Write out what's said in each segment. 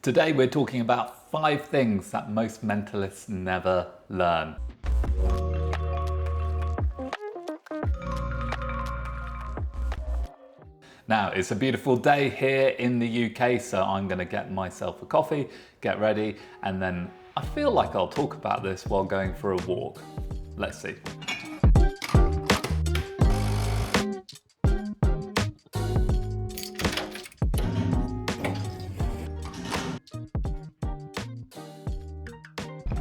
Today we're talking about 5 things that most mentalists never learn. Now, it's a beautiful day here in the UK, so I'm going to get myself a coffee, get ready, and then I feel like I'll talk about this while going for a walk. Let's see.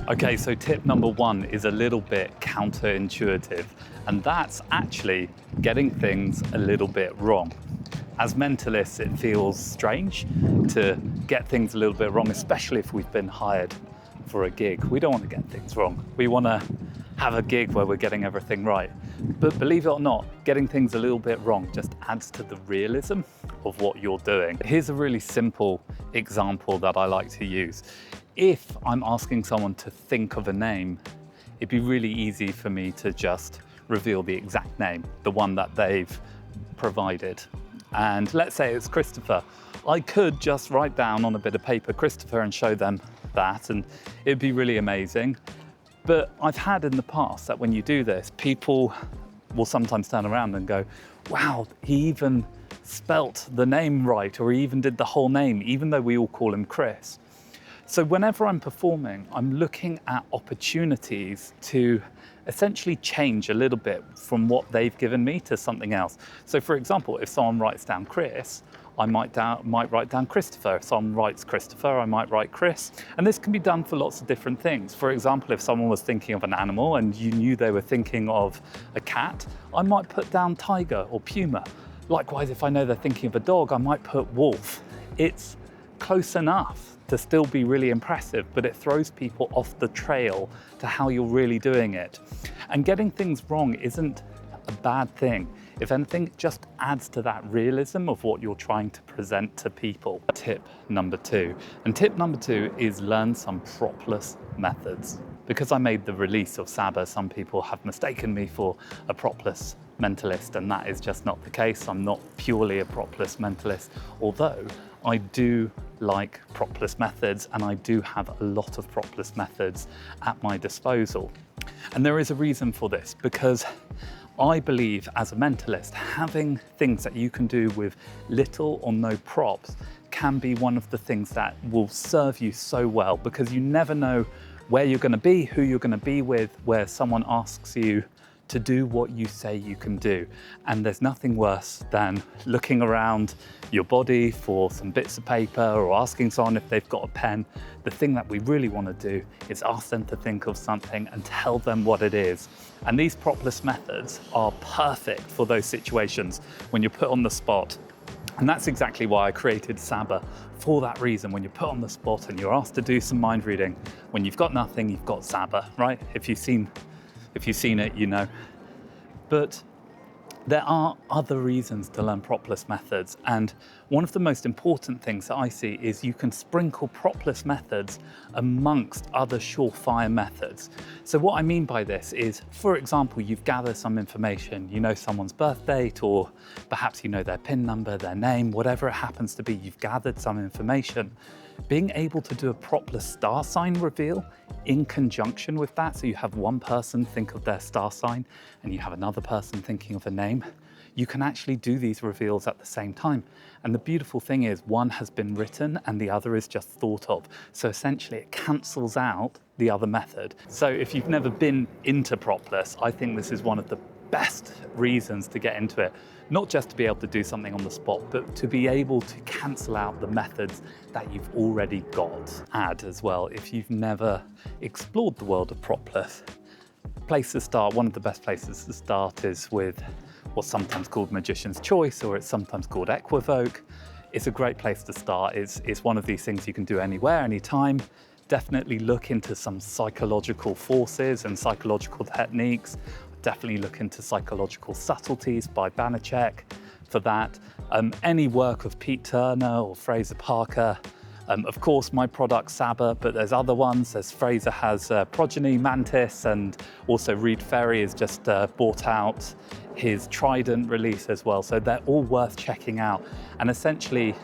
Okay, so tip number 1 is a little bit counterintuitive, and that's actually getting things a little bit wrong. As mentalists, it feels strange to get things a little bit wrong, especially if we've been hired for a gig. We don't want to get things wrong. We want to have a gig where we're getting everything right. But believe it or not, getting things a little bit wrong just adds to the realism of what you're doing. Here's a really simple example that I like to use. If I'm asking someone to think of a name, it'd be really easy for me to just reveal the exact name, the one that they've provided. And let's say it's Christopher. I could just write down on a bit of paper Christopher and show them that, and it'd be really amazing. But I've had in the past that when you do this, people will sometimes turn around and go, wow, he even spelt the name right, or he even did the whole name, even though we all call him Chris. So whenever I'm performing, I'm looking at opportunities to essentially change a little bit from what they've given me to something else. So for example, if someone writes down Chris, I might write down Christopher. If someone writes Christopher, I might write Chris. And this can be done for lots of different things. For example, if someone was thinking of an animal and you knew they were thinking of a cat, I might put down tiger or puma. Likewise, if I know they're thinking of a dog, I might put wolf. It's close enough to still be really impressive, but it throws people off the trail to how you're really doing it. And getting things wrong isn't a bad thing. If anything, it just adds to that realism of what you're trying to present to people. Tip number 2. And tip number 2 is learn some Propless methods. Because I made the release of SABA, some people have mistaken me for a Propless mentalist, and that is just not the case. I'm not purely a Propless mentalist, although I do like Propless methods, and I do have a lot of Propless methods at my disposal. And there is a reason for this, because I believe as a mentalist, having things that you can do with little or no props can be one of the things that will serve you so well, because you never know where you're going to be, who you're going to be with, where someone asks you to do what you say you can do. And there's nothing worse than looking around your body for some bits of paper or asking someone if they've got a pen. The thing that we really want to do is ask them to think of something and tell them what it is. And these Propless methods are perfect for those situations when you're put on the spot. And that's exactly why I created SABA, for that reason. When you're put on the spot and you're asked to do some mind reading, when you've got nothing, you've got SABA, right? If you've seen it, you know. But there are other reasons to learn Propless methods, and one of the most important things that I see is you can sprinkle Propless methods amongst other surefire methods. So what I mean by this is, for example, you've gathered some information, you know someone's birth date, or perhaps you know their PIN number, their name, whatever it happens to be, you've gathered some information. Being able to do a Propless star sign reveal in conjunction with that, so you have one person think of their star sign and you have another person thinking of a name, you can actually do these reveals at the same time. And the beautiful thing is, one has been written and the other is just thought of. So essentially it cancels out the other method. So if you've never been into Propless, I think this is one of the best reasons to get into it. Not just to be able to do something on the spot, but to be able to cancel out the methods that you've already got. Add as well, if you've never explored the world of Propless, place to start, one of the best places to start is with what's sometimes called Magician's Choice, or it's sometimes called Equivoke. It's a great place to start. It's one of these things you can do anywhere, anytime. Definitely look into some psychological forces and psychological techniques. Definitely look into Psychological Subtleties by Banachek for that. Any work of Pete Turner or Fraser Parker. Of course, my product SABA, but there's other ones. There's Fraser has Progeny, Mantis, and also Reed Ferry has just bought out his Trident release as well. So they're all worth checking out. And essentially,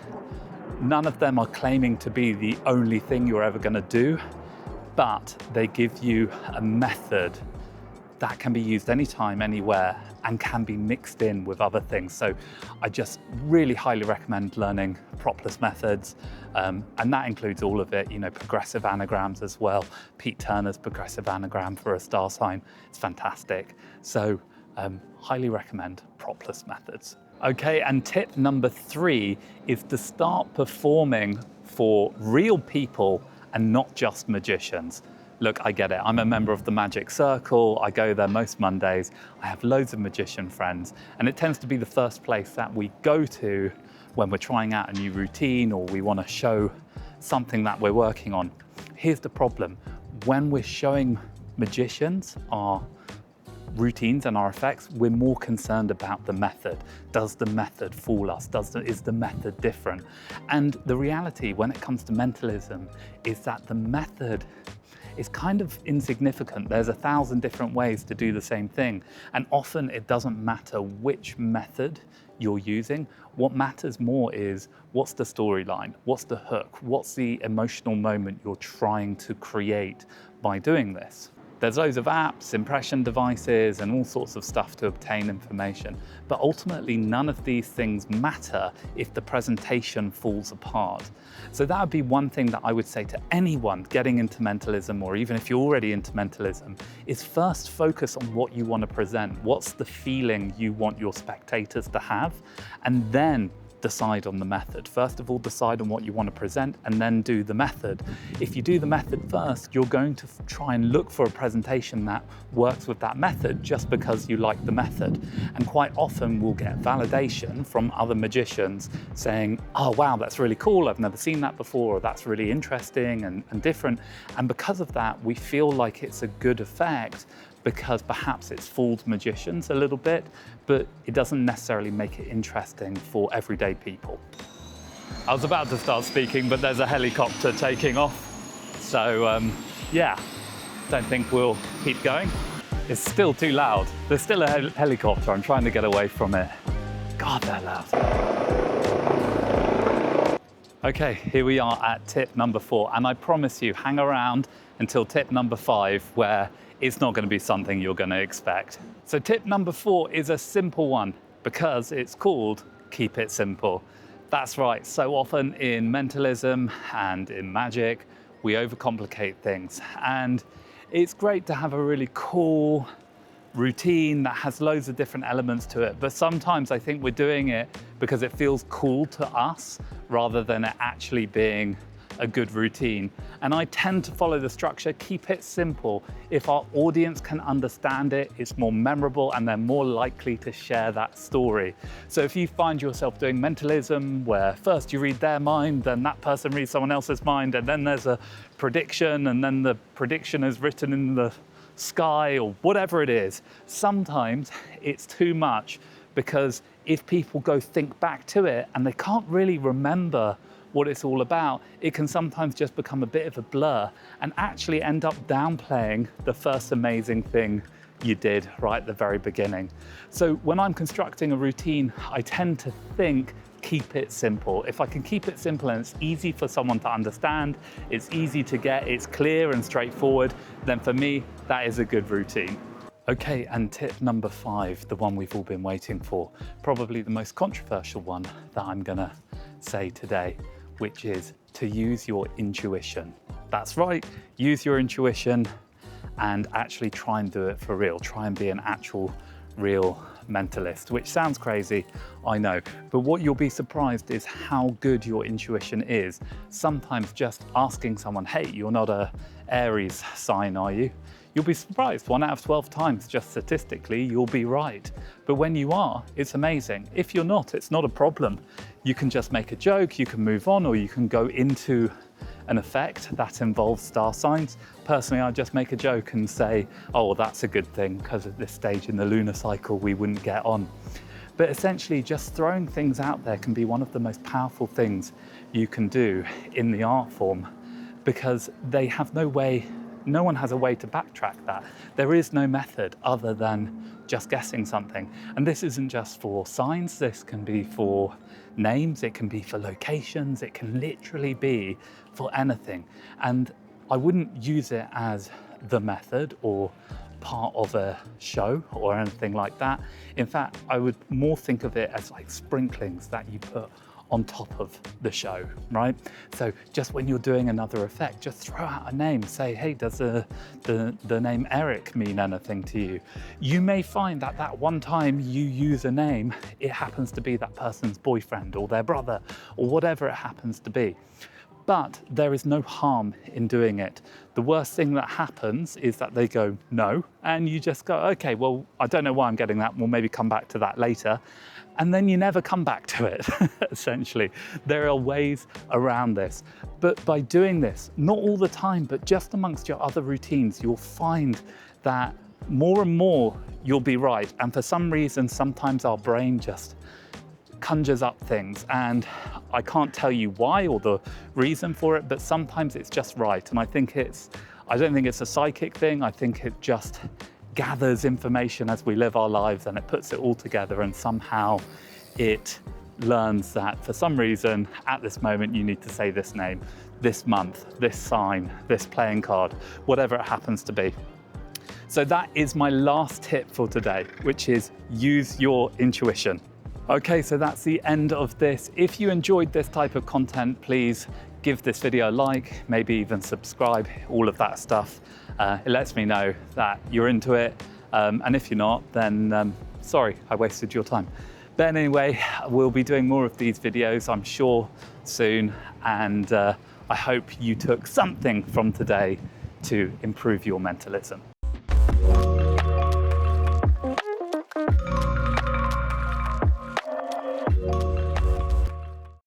None of them are claiming to be the only thing you're ever going to do, but they give you a method that can be used anytime, anywhere, and can be mixed in with other things. So I just really highly recommend learning Propless methods, and that includes all of it, progressive anagrams as well. Pete Turner's progressive anagram for a star sign, it's fantastic. So highly recommend Propless methods. Okay, and tip number 3 is to start performing for real people and not just magicians. Look, I get it. I'm a member of the Magic Circle. I go there most Mondays. I have loads of magician friends, and it tends to be the first place that we go to when we're trying out a new routine or we want to show something that we're working on. Here's the problem. When we're showing magicians our routines and our effects, we're more concerned about the method. Does the method fool us? Is the method different? And the reality when it comes to mentalism is that the method is kind of insignificant. There's 1,000 different ways to do the same thing. And often it doesn't matter which method you're using. What matters more is what's the storyline? What's the hook? What's the emotional moment you're trying to create by doing this? There's loads of apps, impression devices, and all sorts of stuff to obtain information. But ultimately, none of these things matter if the presentation falls apart. So that would be one thing that I would say to anyone getting into mentalism, or even if you're already into mentalism, is first focus on what you want to present. What's the feeling you want your spectators to have? And then decide on the method. First of all, decide on what you want to present and then do the method. If you do the method first, you're going to try and look for a presentation that works with that method just because you like the method. And quite often we'll get validation from other magicians saying, oh wow, that's really cool, I've never seen that before, or that's really interesting and different. And because of that, we feel like it's a good effect because perhaps it's fooled magicians a little bit, but it doesn't necessarily make it interesting for everyday people. I was about to start speaking, but there's a helicopter taking off. So yeah, don't think we'll keep going. It's still too loud. There's still a helicopter. I'm trying to get away from it. God, they're loud. Okay, here we are at tip number 4. And I promise you, hang around until tip number 5, where it's not going to be something you're going to expect. So tip number 4 is a simple one because it's called keep it simple. That's right. So often in mentalism and in magic, we overcomplicate things. And it's great to have a really cool routine that has loads of different elements to it. But sometimes I think we're doing it because it feels cool to us rather than it actually being a good routine. And I tend to follow the structure, keep it simple. If our audience can understand it, it's more memorable and they're more likely to share that story. So if you find yourself doing mentalism where first you read their mind, then that person reads someone else's mind, and then there's a prediction, and then the prediction is written in the sky or whatever it is, sometimes it's too much, because if people go think back to it and they can't really remember what it's all about, it can sometimes just become a bit of a blur and actually end up downplaying the first amazing thing you did right at the very beginning. So when I'm constructing a routine, I tend to think, keep it simple. If I can keep it simple and it's easy for someone to understand, it's easy to get, it's clear and straightforward, then for me, that is a good routine. Okay, and tip number 5, the one we've all been waiting for, probably the most controversial one that I'm gonna say today, which is to use your intuition. That's right, use your intuition and actually try and do it for real. Try and be an actual real mentalist, which sounds crazy, I know, but what you'll be surprised is how good your intuition is. Sometimes just asking someone, hey, you're not a Aries sign, are you? You'll be surprised, 1 out of 12 times, just statistically, you'll be right. But when you are, it's amazing. If you're not, it's not a problem. You can just make a joke, you can move on, or you can go into an effect that involves star signs. Personally, I just make a joke and say, oh, well, that's a good thing, because at this stage in the lunar cycle, we wouldn't get on. But essentially, just throwing things out there can be one of the most powerful things you can do in the art form, because they have no one has a way to backtrack that. There is no method other than just guessing something. And this isn't just for signs, this can be for names, it can be for locations, it can literally be for anything. And I wouldn't use it as the method or part of a show or anything like that. In fact, I would more think of it as like sprinklings that you put on top of the show, right? So just when you're doing another effect, just throw out a name, say, hey, does the name Eric mean anything to you? You may find that that one time you use a name, it happens to be that person's boyfriend or their brother or whatever it happens to be. But there is no harm in doing it. The worst thing that happens is that they go, no, and you just go, okay, well, I don't know why I'm getting that. We'll maybe come back to that later. And then you never come back to it, essentially. There are ways around this. But by doing this, not all the time, but just amongst your other routines, you'll find that more and more you'll be right. And for some reason, sometimes our brain just conjures up things, and I can't tell you why or the reason for it, but sometimes it's just right. And I don't think it's a psychic thing. I think it just gathers information as we live our lives and it puts it all together, and somehow it learns that for some reason at this moment you need to say this name, this month, this sign, this playing card, whatever it happens to be. So that is my last tip for today, which is use your intuition. Okay, so that's the end of this. If you enjoyed this type of content, please give this video a like, maybe even subscribe, all of that stuff. It lets me know that you're into it. And if you're not, then sorry, I wasted your time. But anyway, we'll be doing more of these videos, I'm sure, soon. And I hope you took something from today to improve your mentalism.